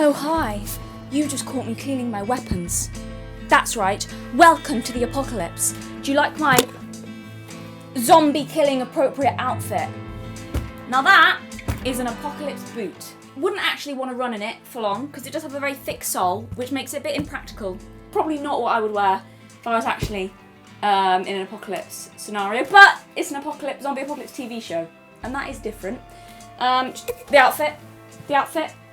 Oh hi, you just caught me cleaning my weapons. That's right, welcome to the apocalypse. Do you like my zombie killing appropriate outfit? Now that is an apocalypse boot. Wouldn't actually want to run in it for long because it does have a very thick sole, which makes it a bit impractical. Probably not what I would wear if I was actually in an apocalypse scenario, but it's an zombie apocalypse TV show, and that is different. The outfit,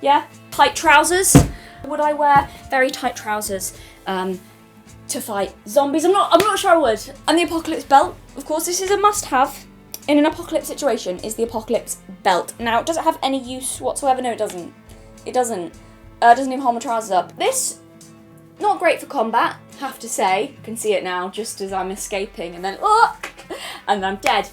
yeah. Tight trousers. Would I wear very tight trousers to fight zombies? I'm not sure I would. And the apocalypse belt, of course, this is a must-have in an apocalypse situation, is the apocalypse belt. Now, does it have any use whatsoever? No, it doesn't. It doesn't. Doesn't even hold my trousers up. This, not great for combat, have to say. You can see it now, just as I'm escaping, and then, and I'm dead.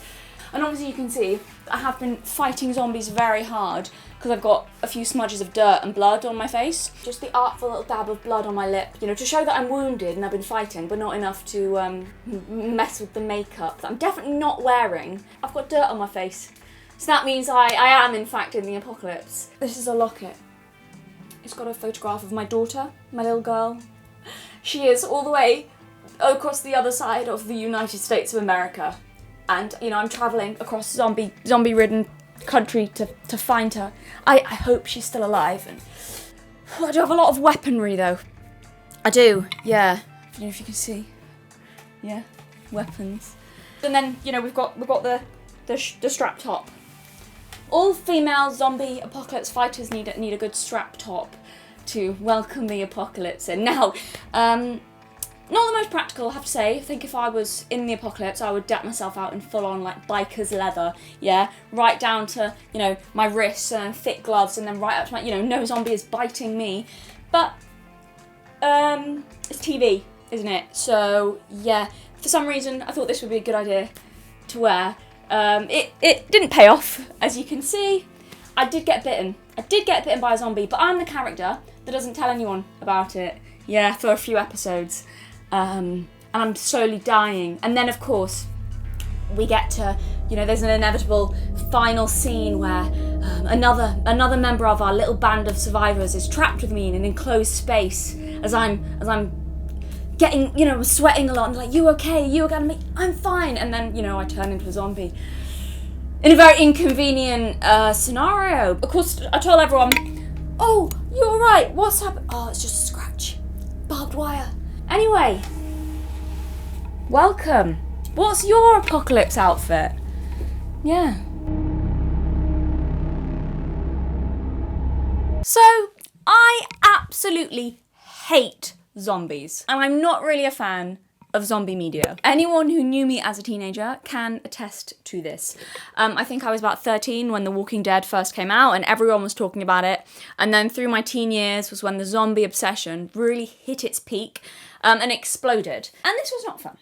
And obviously you can see I have been fighting zombies very hard because I've got a few smudges of dirt and blood on my face. Just the artful little dab of blood on my lip, to show that I'm wounded and I've been fighting, but not enough to mess with the makeup that I'm definitely not wearing. I've got dirt on my face. So that means I am, in fact, in the apocalypse. This is a locket. It's got a photograph of my daughter, my little girl. She is all the way across the other side of the United States of America. And, I'm travelling across zombie-ridden country to find her. I hope she's still alive. And I do have a lot of weaponry, though. I do, yeah. I don't know if you can see. Yeah, weapons. And then, we've got the strap top. All female zombie apocalypse fighters need a good strap top to welcome the apocalypse in. Now, not the most practical, I have to say. I think if I was in the apocalypse, I would deck myself out in full-on, biker's leather, yeah? Right down to, my wrists and thick gloves, and then right up to my, no zombie is biting me. But, it's TV, isn't it? So, yeah, for some reason, I thought this would be a good idea to wear. It didn't pay off, as you can see. I did get bitten. I did get bitten by a zombie, but I'm the character that doesn't tell anyone about it. Yeah, for a few episodes. And I'm slowly dying. And then, of course, we get to, there's an inevitable final scene where another member of our little band of survivors is trapped with me in an enclosed space as I'm getting, sweating a lot and like, you okay? You okay? I'm fine. And then, I turn into a zombie in a very inconvenient scenario. Of course, I told everyone, oh, you all right? What's happened? Oh, it's just a scratch. Barbed wire. Anyway, welcome. What's your apocalypse outfit? Yeah. So, I absolutely hate zombies, and I'm not really a fan of zombie media. Anyone who knew me as a teenager can attest to this. I think I was about 13 when The Walking Dead first came out and everyone was talking about it. And then through my teen years was when the zombie obsession really hit its peak and exploded. And this was not fun.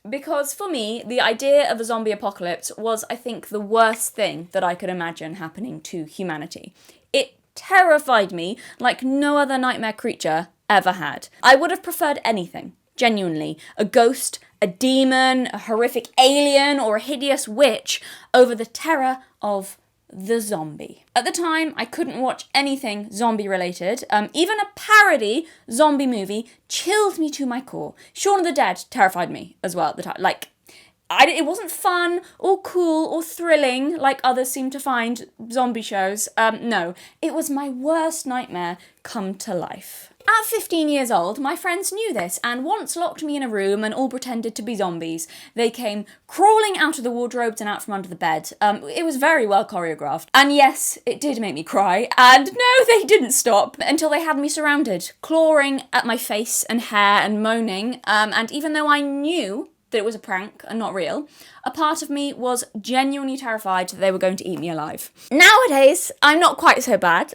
Because for me, the idea of a zombie apocalypse was, I think, the worst thing that I could imagine happening to humanity. It terrified me like no other nightmare creature ever had. I would have preferred anything. Genuinely, a ghost, a demon, a horrific alien, or a hideous witch over the terror of the zombie. At the time, I couldn't watch anything zombie-related. Even a parody zombie movie chilled me to my core. Shaun of the Dead terrified me as well at the time. It wasn't fun or cool or thrilling like others seem to find zombie shows. No, it was my worst nightmare come to life. At 15 years old, my friends knew this and once locked me in a room and all pretended to be zombies. They came crawling out of the wardrobes and out from under the bed. It was very well choreographed. And yes, it did make me cry. And no, they didn't stop until they had me surrounded, clawing at my face and hair and moaning. And even though I knew that it was a prank and not real, a part of me was genuinely terrified that they were going to eat me alive. Nowadays, I'm not quite so bad.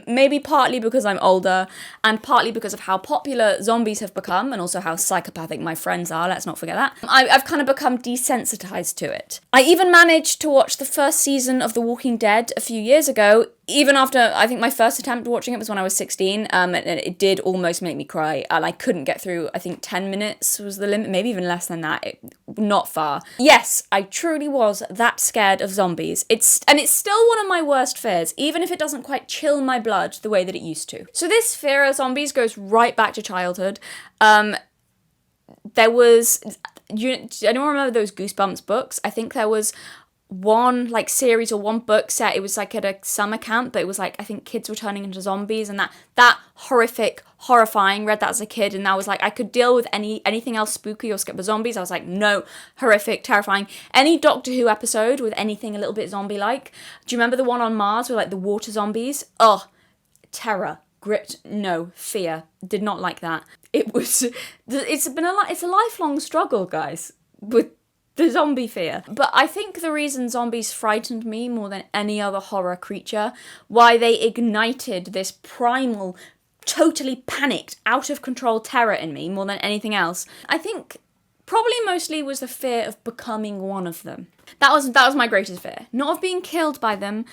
Maybe partly because I'm older and partly because of how popular zombies have become and also how psychopathic my friends are, let's not forget that. I've kind of become desensitized to it. I even managed to watch the first season of The Walking Dead a few years ago, even after, I think my first attempt watching it was when I was 16, and it did almost make me cry, and I couldn't get through, I think 10 minutes was the limit, maybe even less than that, not far. Yes, I truly was that scared of zombies. It's still one of my worst fears, even if it doesn't quite chill my blood the way that it used to. So this fear of zombies goes right back to childhood. There was, anyone remember those Goosebumps books? I think there was one like series or one book set. It was like at a summer camp, but it was like, I think kids were turning into zombies, and that horrifying. Read that as a kid, and that was like, I could deal with anything else spooky or scared, but zombies, I was like, no, horrific, terrifying. Any Doctor Who episode with anything a little bit zombie-like. Do you remember the one on Mars with like the water zombies? Oh, terror. Gripped, no, fear. Did not like that. It's a lifelong struggle, guys, with the zombie fear. But I think the reason zombies frightened me more than any other horror creature, why they ignited this primal, totally panicked, out of control terror in me more than anything else, I think probably mostly was the fear of becoming one of them. That was my greatest fear. Not of being killed by them,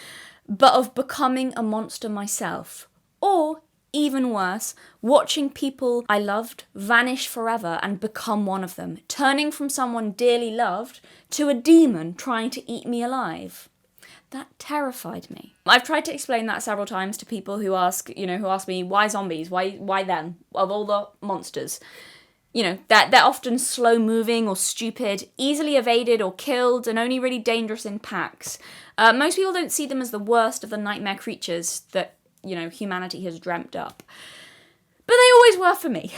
but of becoming a monster myself. Or, even worse, watching people I loved vanish forever and become one of them, turning from someone dearly loved to a demon trying to eat me alive. That terrified me. I've tried to explain that several times to people who ask me, why zombies? Why them? Of all the monsters. They're often slow-moving or stupid, easily evaded or killed, and only really dangerous in packs. Most people don't see them as the worst of the nightmare creatures that humanity has dreamt up. But they always were for me.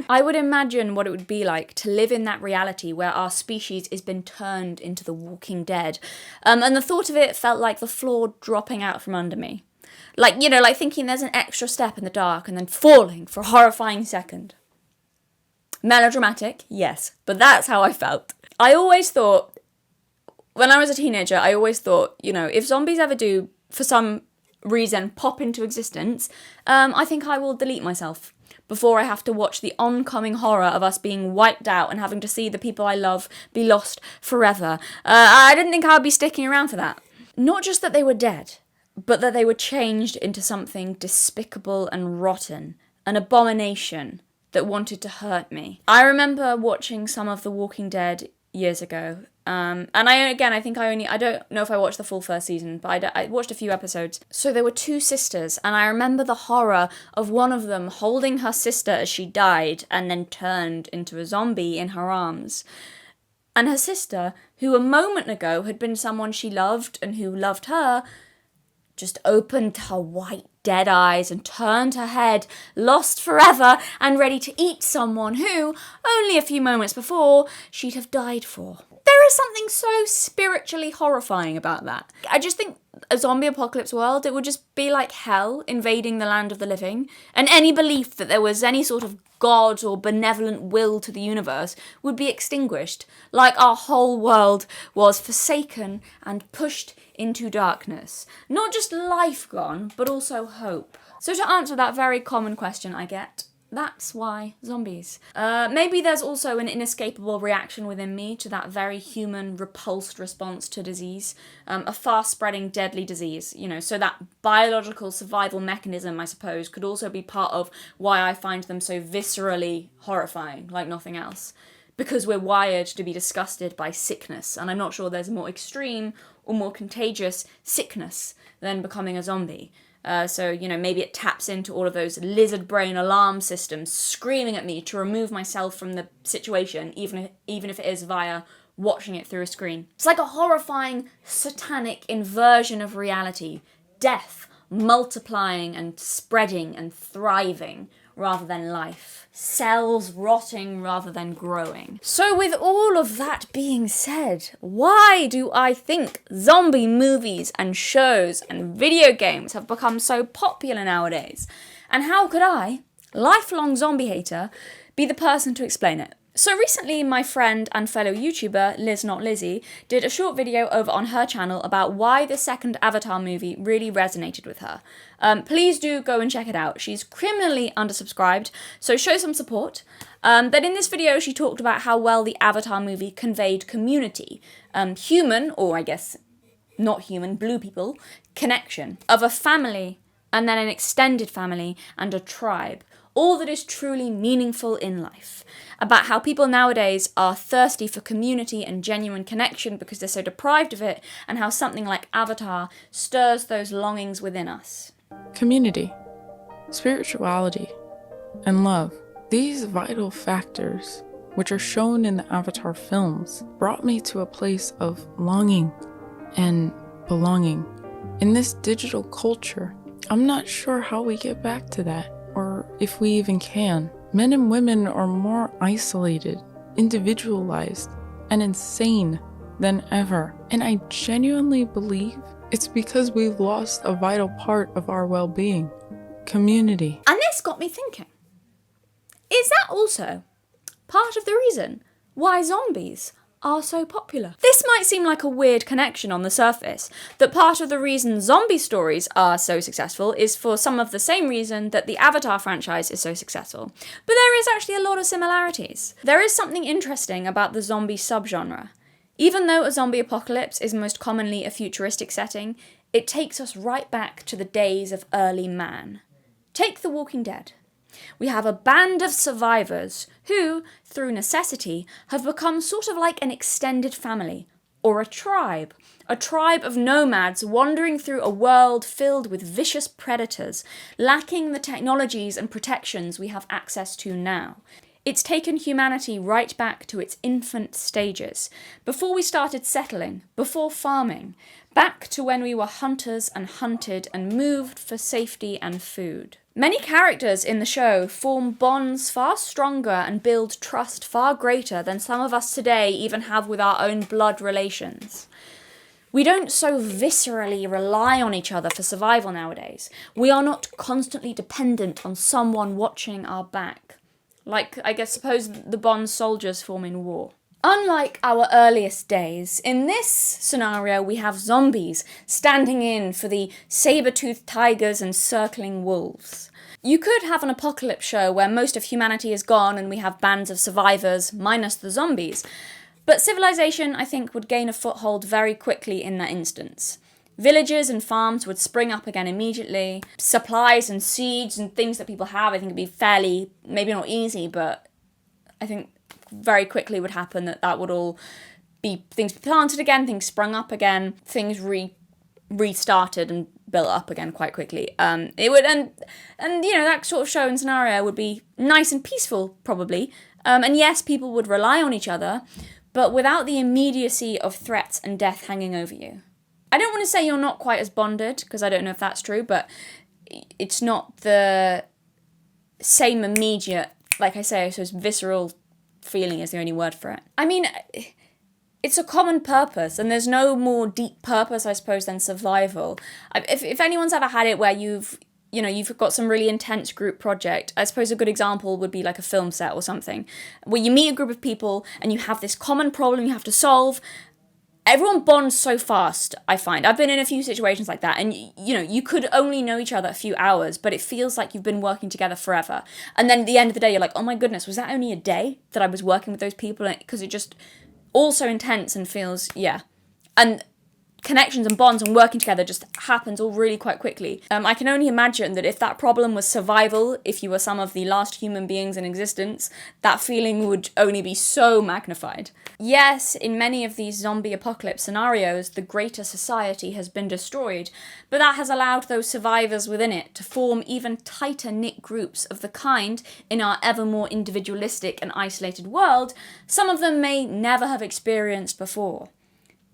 I would imagine what it would be like to live in that reality where our species has been turned into the Walking Dead. And the thought of it felt like the floor dropping out from under me. Like thinking there's an extra step in the dark and then falling for a horrifying second. Melodramatic, yes, but that's how I felt. I always thought, when I was a teenager, if zombies ever do, for some reason, pop into existence, I think I will delete myself before I have to watch the oncoming horror of us being wiped out and having to see the people I love be lost forever. I didn't think I would be sticking around for that. Not just that they were dead, but that they were changed into something despicable and rotten, an abomination that wanted to hurt me. I remember watching some of The Walking Dead years ago, and I don't know if I watched the full first season, but I watched a few episodes. So there were two sisters, and I remember the horror of one of them holding her sister as she died and then turned into a zombie in her arms. And her sister, who a moment ago had been someone she loved and who loved her, just opened her white dead eyes and turned her head, lost forever and ready to eat someone who, only a few moments before, she'd have died for. There is something so spiritually horrifying about that. I just think a zombie apocalypse world, it would just be like hell invading the land of the living, and any belief that there was any sort of God or benevolent will to the universe would be extinguished, like our whole world was forsaken and pushed into darkness. Not just life gone, but also hope. So to answer that very common question I get, that's why zombies. Maybe there's also an inescapable reaction within me to that very human, repulsed response to disease. A fast-spreading, deadly disease, so that biological survival mechanism, I suppose, could also be part of why I find them so viscerally horrifying, like nothing else. Because we're wired to be disgusted by sickness, and I'm not sure there's a more extreme or more contagious sickness than becoming a zombie. So maybe it taps into all of those lizard brain alarm systems screaming at me to remove myself from the situation, even if it is via watching it through a screen. It's like a horrifying, satanic inversion of reality. Death multiplying and spreading and thriving rather than life. Cells rotting rather than growing. So with all of that being said, why do I think zombie movies and shows and video games have become so popular nowadays? And how could I, lifelong zombie hater, be the person to explain it? So recently, my friend and fellow YouTuber, Liz Not Lizzie, did a short video over on her channel about why the second Avatar movie really resonated with her. Please do go and check it out. She's criminally undersubscribed, so show some support. Then in this video, she talked about how well the Avatar movie conveyed community. Human, or I guess not human, blue people, connection of a family and then an extended family and a tribe. All that is truly meaningful in life. About how people nowadays are thirsty for community and genuine connection because they're so deprived of it, and how something like Avatar stirs those longings within us. Community, spirituality, and love. These vital factors, which are shown in the Avatar films, brought me to a place of longing and belonging. In this digital culture, I'm not sure how we get back to that, or if we even can. Men and women are more isolated, individualized, and insane than ever. And I genuinely believe it's because we've lost a vital part of our well-being. Community. And this got me thinking. Is that also part of the reason why zombies are so popular? This might seem like a weird connection on the surface, that part of the reason zombie stories are so successful is for some of the same reason that the Avatar franchise is so successful. But there is actually a lot of similarities. There is something interesting about the zombie subgenre. Even though a zombie apocalypse is most commonly a futuristic setting, it takes us right back to the days of early man. Take The Walking Dead. We have a band of survivors who, through necessity, have become sort of like an extended family, or a tribe of nomads wandering through a world filled with vicious predators, lacking the technologies and protections we have access to now. It's taken humanity right back to its infant stages, before we started settling, before farming, back to when we were hunters and hunted and moved for safety and food. Many characters in the show form bonds far stronger and build trust far greater than some of us today even have with our own blood relations. We don't so viscerally rely on each other for survival nowadays. We are not constantly dependent on someone watching our back. Like, I guess, suppose the bonds soldiers form in war. Unlike our earliest days, in this scenario we have zombies standing in for the saber-toothed tigers and circling wolves. You could have an apocalypse show where most of humanity is gone and we have bands of survivors, minus the zombies. But civilization, I think, would gain a foothold very quickly in that instance. Villages and farms would spring up again immediately. Supplies and seeds and things that people have, I think, would be fairly, maybe not easy, but I think very quickly would happen that would all be things planted again, things sprung up again, things restarted and built up again quite quickly. It would, and you know, that sort of show and scenario would be nice and peaceful, probably. And yes, people would rely on each other, but without the immediacy of threats and death hanging over you. I don't want to say you're not quite as bonded, because I don't know if that's true, but it's not the same immediate, like I say, so it's visceral feeling is the only word for it. I mean, it's a common purpose, and there's no more deep purpose, I suppose, than survival. If anyone's ever had it where you've got some really intense group project, I suppose a good example would be like a film set or something, where you meet a group of people and you have this common problem you have to solve. Everyone bonds so fast, I find. I've been in a few situations like that, and you could only know each other a few hours, but it feels like you've been working together forever. And then at the end of the day, you're like, oh my goodness, was that only a day that I was working with those people? Because it just all so intense and feels, yeah. And connections and bonds and working together just happens all really quite quickly. I can only imagine that if that problem was survival, if you were some of the last human beings in existence, that feeling would only be so magnified. Yes, in many of these zombie apocalypse scenarios, the greater society has been destroyed, but that has allowed those survivors within it to form even tighter knit groups of the kind, in our ever more individualistic and isolated world, some of them may never have experienced before.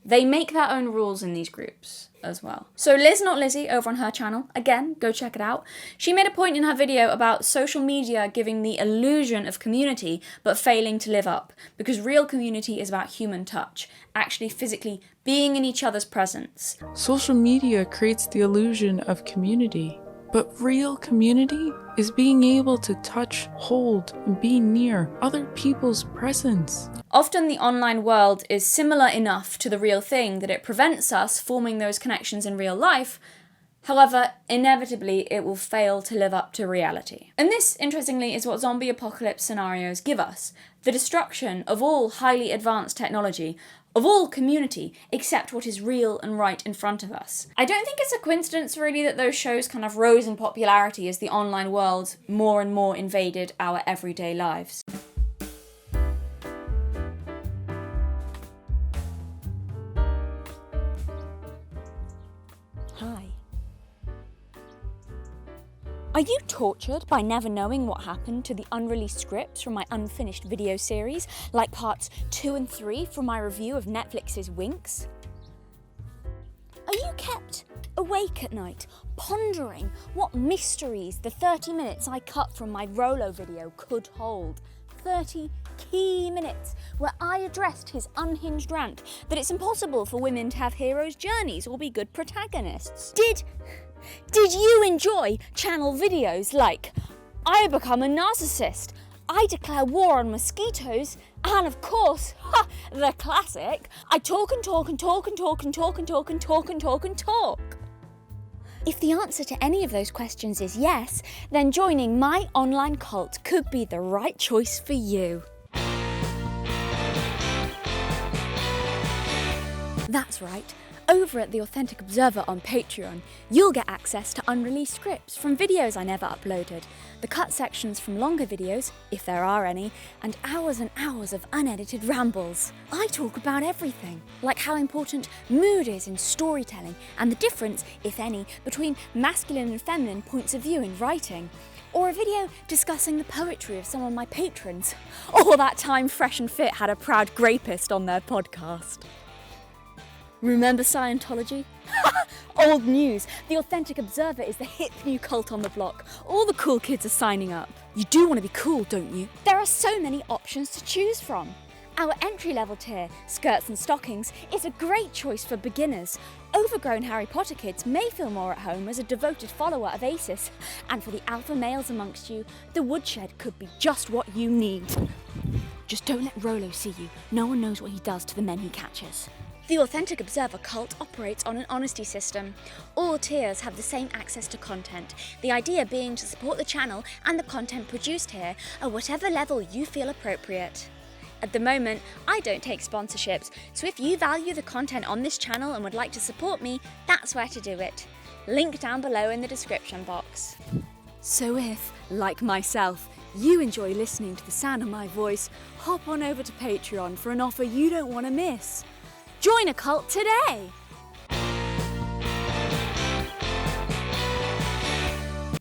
They make their own rules in these groups as well. So Liz Not Lizzie over on her channel, again, go check it out. She made a point in her video about social media giving the illusion of community but failing to live up, because real community is about human touch, actually physically being in each other's presence. Social media creates the illusion of community, but real community is being able to touch, hold, and be near other people's presence. Often the online world is similar enough to the real thing that it prevents us forming those connections in real life. However, inevitably it will fail to live up to reality. And this, interestingly, is what zombie apocalypse scenarios give us. The destruction of all highly advanced technology, of all community, accept what is real and right in front of us. I don't think it's a coincidence really that those shows kind of rose in popularity as the online world more and more invaded our everyday lives. Hi. Are you tortured by never knowing what happened to the unreleased scripts from my unfinished video series, like parts 2 and 3 from my review of Netflix's Winx? Are you kept awake at night, pondering what mysteries the 30 minutes I cut from my Rolo video could hold? 30 key minutes where I addressed his unhinged rant that it's impossible for women to have heroes' journeys or be good protagonists. Did you enjoy channel videos like I become a narcissist, I declare war on mosquitoes, and of course, the classic, I talk and talk and talk and talk and talk and talk and talk and talk and talk? If the answer to any of those questions is yes, then joining my online cult could be the right choice for you. That's right. Over at The Authentic Observer on Patreon, you'll get access to unreleased scripts from videos I never uploaded, the cut sections from longer videos, if there are any, and hours of unedited rambles. I talk about everything, like how important mood is in storytelling and the difference, if any, between masculine and feminine points of view in writing. Or a video discussing the poetry of some of my patrons. Or that time Fresh and Fit had a proud grapist on their podcast. Remember Scientology? Old news. The Authentic Observer is the hip new cult on the block. All the cool kids are signing up. You do want to be cool, don't you? There are so many options to choose from. Our entry-level tier, Skirts and Stockings, is a great choice for beginners. Overgrown Harry Potter kids may feel more at home as a devoted follower of ACES. And for the alpha males amongst you, the Woodshed could be just what you need. Just don't let Rolo see you. No one knows what he does to the men he catches. The Authentic Observer cult operates on an honesty system. All tiers have the same access to content, the idea being to support the channel and the content produced here at whatever level you feel appropriate. At the moment, I don't take sponsorships, so if you value the content on this channel and would like to support me, that's where to do it. Link down below in the description box. So if, like myself, you enjoy listening to the sound of my voice, hop on over to Patreon for an offer you don't want to miss. Join a cult today!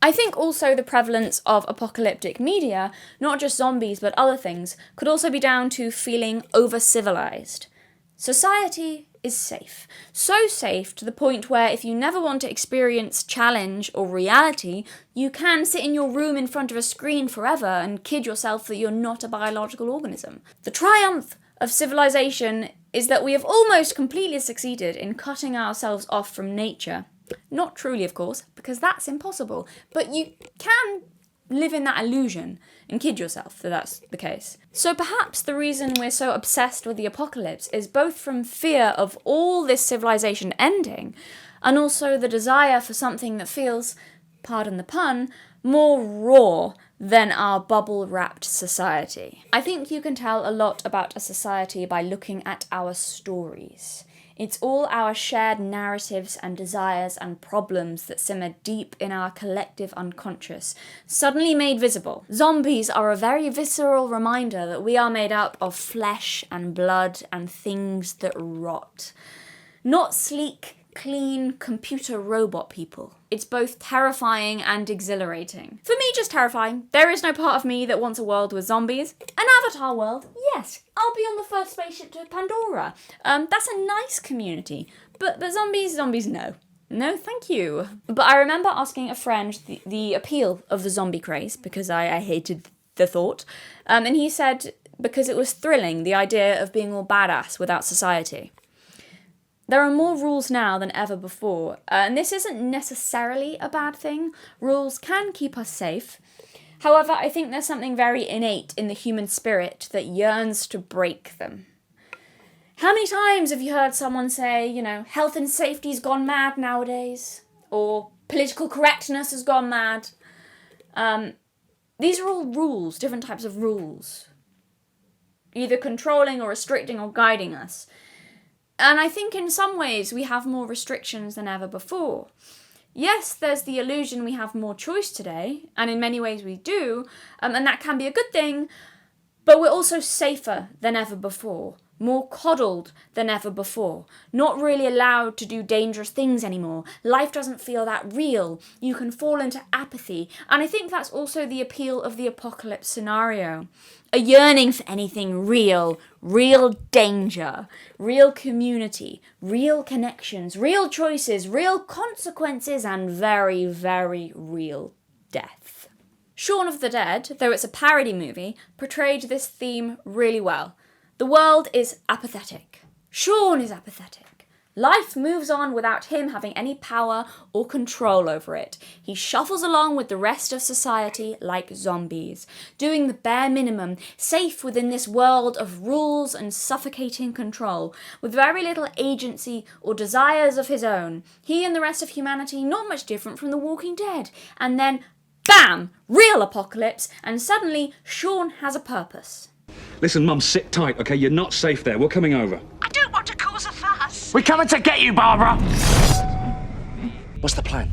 I think also the prevalence of apocalyptic media, not just zombies but other things, could also be down to feeling over-civilized. Society is safe. So safe to the point where if you never want to experience challenge or reality, you can sit in your room in front of a screen forever and kid yourself that you're not a biological organism. The triumph of civilization is that we have almost completely succeeded in cutting ourselves off from nature. Not truly, of course, because that's impossible, but you can live in that illusion and kid yourself that that's the case. So perhaps the reason we're so obsessed with the apocalypse is both from fear of all this civilization ending, and also the desire for something that feels, pardon the pun, more raw than our bubble-wrapped society. I think you can tell a lot about a society by looking at our stories. It's all our shared narratives and desires and problems that simmer deep in our collective unconscious, suddenly made visible. Zombies are a very visceral reminder that we are made up of flesh and blood and things that rot. Not sleek, clean, computer robot people. It's both terrifying and exhilarating. For me, just terrifying. There is no part of me that wants a world with zombies. An Avatar world, yes. I'll be on the first spaceship to Pandora. That's a nice community. But zombies, no. No, thank you. But I remember asking a friend the appeal of the zombie craze, because I hated the thought. And he said, because it was thrilling, the idea of being all badass without society. There are more rules now than ever before, and this isn't necessarily a bad thing. Rules can keep us safe. However, I think there's something very innate in the human spirit that yearns to break them. How many times have you heard someone say, health and safety's gone mad nowadays? Or political correctness has gone mad? These are all rules, different types of rules. Either controlling or restricting or guiding us. And I think in some ways we have more restrictions than ever before. Yes, there's the illusion we have more choice today, and in many ways we do, and that can be a good thing, but we're also safer than ever before, more coddled than ever before, not really allowed to do dangerous things anymore. Life doesn't feel that real. You can fall into apathy, and I think that's also the appeal of the apocalypse scenario. A yearning for anything real, real danger, real community, real connections, real choices, real consequences, and very, very real death. Shaun of the Dead, though it's a parody movie, portrayed this theme really well. The world is apathetic. Shaun is apathetic. Life moves on without him having any power or control over it. He shuffles along with the rest of society like zombies, doing the bare minimum, safe within this world of rules and suffocating control, with very little agency or desires of his own. He and the rest of humanity not much different from the Walking Dead. And then, bam! Real apocalypse, and suddenly Shaun has a purpose. Listen, Mum, sit tight, okay? You're not safe there. We're coming over. I don't want to cause a fuss. We're coming to get you, Barbara! What's the plan?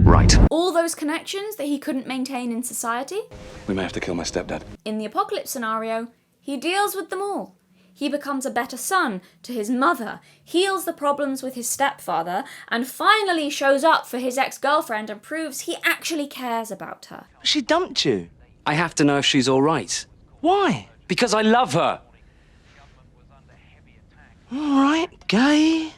Right. All those connections that he couldn't maintain in society? We may have to kill my stepdad. In the apocalypse scenario, he deals with them all. He becomes a better son to his mother, heals the problems with his stepfather, and finally shows up for his ex-girlfriend and proves he actually cares about her. She dumped you. I have to know if she's all right. Why? Because I love her. All right, gay.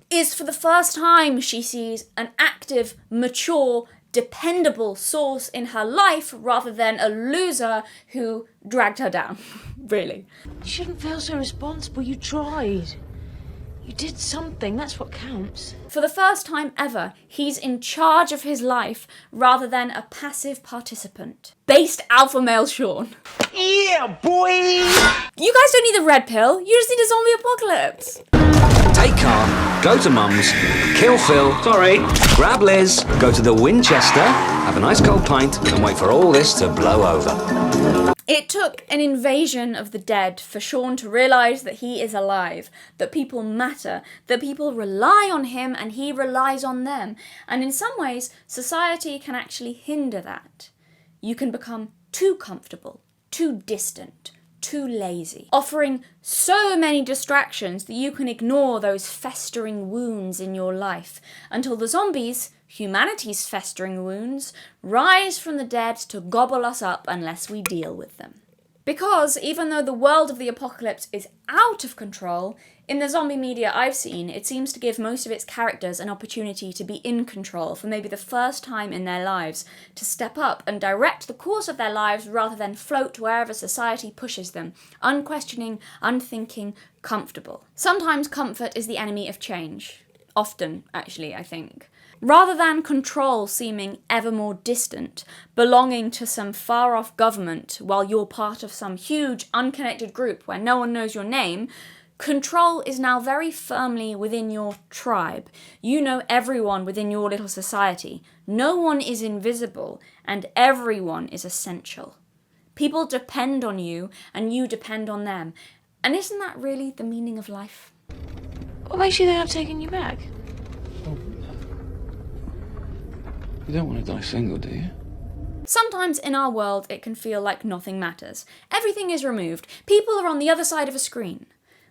Is for the first time she sees an active, mature, dependable source in her life rather than a loser who dragged her down. Really. You shouldn't feel so responsible. You tried. You did something. That's what counts. For the first time ever, he's in charge of his life rather than a passive participant. Based alpha male Shaun. Yeah, boy! You guys don't need the red pill. You just need a zombie apocalypse. Take car, go to Mum's, kill Phil, Sorry. grab Liz, go to the Winchester, have a nice cold pint, and wait for all this to blow over. It took an invasion of the dead for Shaun to realise that he is alive, that people matter, that people rely on him and he relies on them. And in some ways, society can actually hinder that. You can become too comfortable, too distant, too lazy, offering so many distractions that you can ignore those festering wounds in your life until the zombies, humanity's festering wounds, rise from the dead to gobble us up unless we deal with them. Because even though the world of the apocalypse is out of control, in the zombie media I've seen, it seems to give most of its characters an opportunity to be in control for maybe the first time in their lives, to step up and direct the course of their lives rather than float wherever society pushes them, unquestioning, unthinking, comfortable. Sometimes comfort is the enemy of change. Often, actually, I think. Rather than control seeming ever more distant, belonging to some far-off government while you're part of some huge, unconnected group where no one knows your name, control is now very firmly within your tribe. You know everyone within your little society. No one is invisible, and everyone is essential. People depend on you, and you depend on them. And isn't that really the meaning of life? What makes you think I'm taking you back? You don't want to die single, do you? Sometimes in our world it can feel like nothing matters. Everything is removed. People are on the other side of a screen.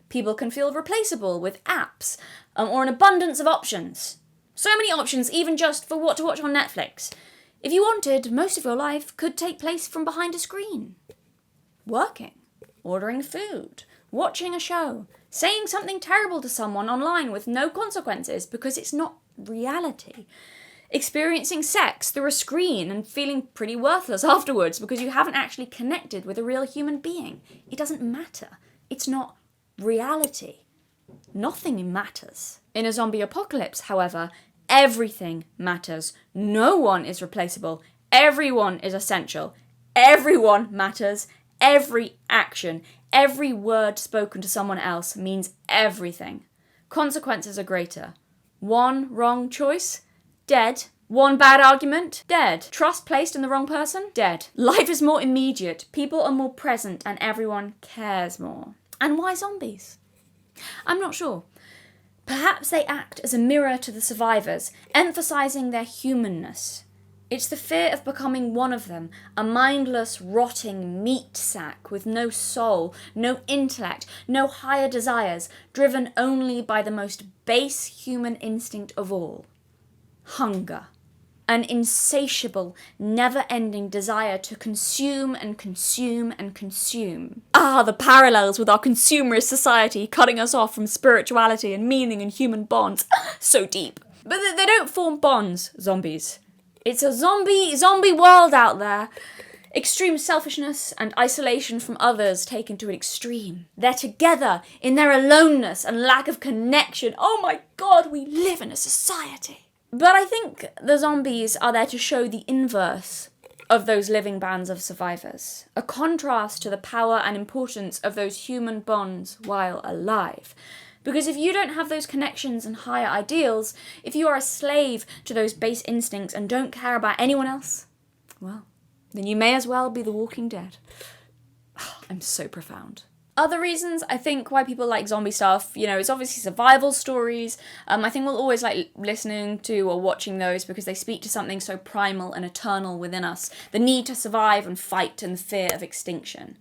People can feel replaceable with apps, or an abundance of options. So many options, even just for what to watch on Netflix. If you wanted, most of your life could take place from behind a screen. Working, ordering food, watching a show, saying something terrible to someone online with no consequences because it's not reality. Experiencing sex through a screen and feeling pretty worthless afterwards because you haven't actually connected with a real human being. It doesn't matter. It's not reality. Nothing matters. In a zombie apocalypse, however, everything matters. No one is replaceable. Everyone is essential. Everyone matters. Every action, every word spoken to someone else means everything. Consequences are greater. One wrong choice? Dead. One bad argument? Dead. Trust placed in the wrong person? Dead. Life is more immediate, people are more present, and everyone cares more. And why zombies? I'm not sure. Perhaps they act as a mirror to the survivors, emphasising their humanness. It's the fear of becoming one of them, a mindless, rotting meat sack with no soul, no intellect, no higher desires, driven only by the most base human instinct of all: hunger. An insatiable, never-ending desire to consume and consume and consume. Ah, the parallels with our consumerist society, cutting us off from spirituality and meaning and human bonds. So deep. But they don't form bonds, zombies. It's a zombie world out there. Extreme selfishness and isolation from others taken to an extreme. They're together in their aloneness and lack of connection. Oh my God, we live in a society. But I think the zombies are there to show the inverse of those living bands of survivors. A contrast to the power and importance of those human bonds while alive. Because if you don't have those connections and higher ideals, if you are a slave to those base instincts and don't care about anyone else, well, then you may as well be the Walking Dead. I'm so profound. Other reasons, I think, why people like zombie stuff, it's obviously survival stories. I think we'll always like listening to or watching those because they speak to something so primal and eternal within us. The need to survive and fight and the fear of extinction.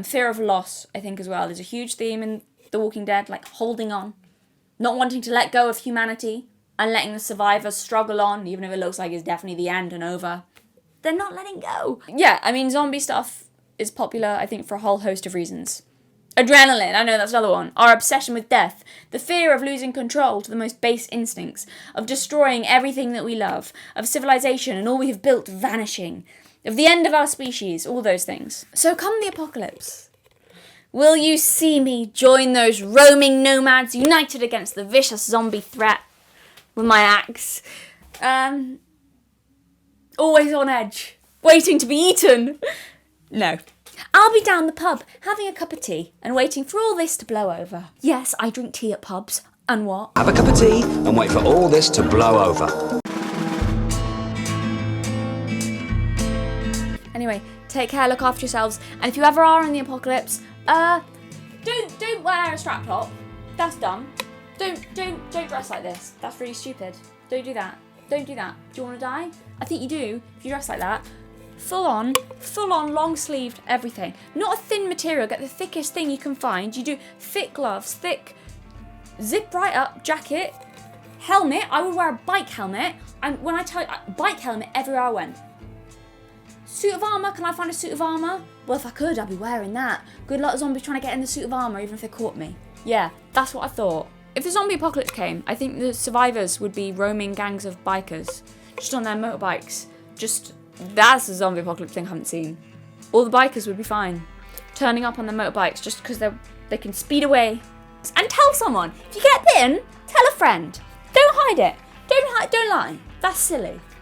Fear of loss, I think, as well, is a huge theme in The Walking Dead, like holding on. Not wanting to let go of humanity and letting the survivors struggle on, even if it looks like it's definitely the end and over. They're not letting go. Yeah, I mean, zombie stuff is popular, I think, for a whole host of reasons. Adrenaline, I know that's another one. Our obsession with death. The fear of losing control to the most base instincts. Of destroying everything that we love. Of civilization and all we have built vanishing. Of the end of our species. All those things. So come the apocalypse. Will you see me join those roaming nomads united against the vicious zombie threat? With my axe. Always on edge. Waiting to be eaten. No. I'll be down the pub, having a cup of tea, and waiting for all this to blow over. Yes, I drink tea at pubs. And what? Have a cup of tea and wait for all this to blow over. Anyway, take care, look after yourselves, and if you ever are in the apocalypse, don't wear a strap top. That's dumb. Don't dress like this. That's really stupid. Don't do that. Don't do that. Do you want to die? I think you do if you dress like that. Full on, long-sleeved everything. Not a thin material, get the thickest thing you can find. You do thick gloves, thick, zip right up jacket, helmet. I would wear a bike helmet, and when I tell you, bike helmet everywhere I went. Suit of armour, can I find a suit of armour? Well, if I could, I'd be wearing that. Good luck zombies trying to get in the suit of armour, even if they caught me. Yeah, that's what I thought. If the zombie apocalypse came, I think the survivors would be roaming gangs of bikers, just on their motorbikes, That's the zombie apocalypse thing I haven't seen. All the bikers would be fine. Turning up on their motorbikes just because they can speed away. And tell someone. If you get bitten, tell a friend. Don't hide it. Don't lie. That's silly.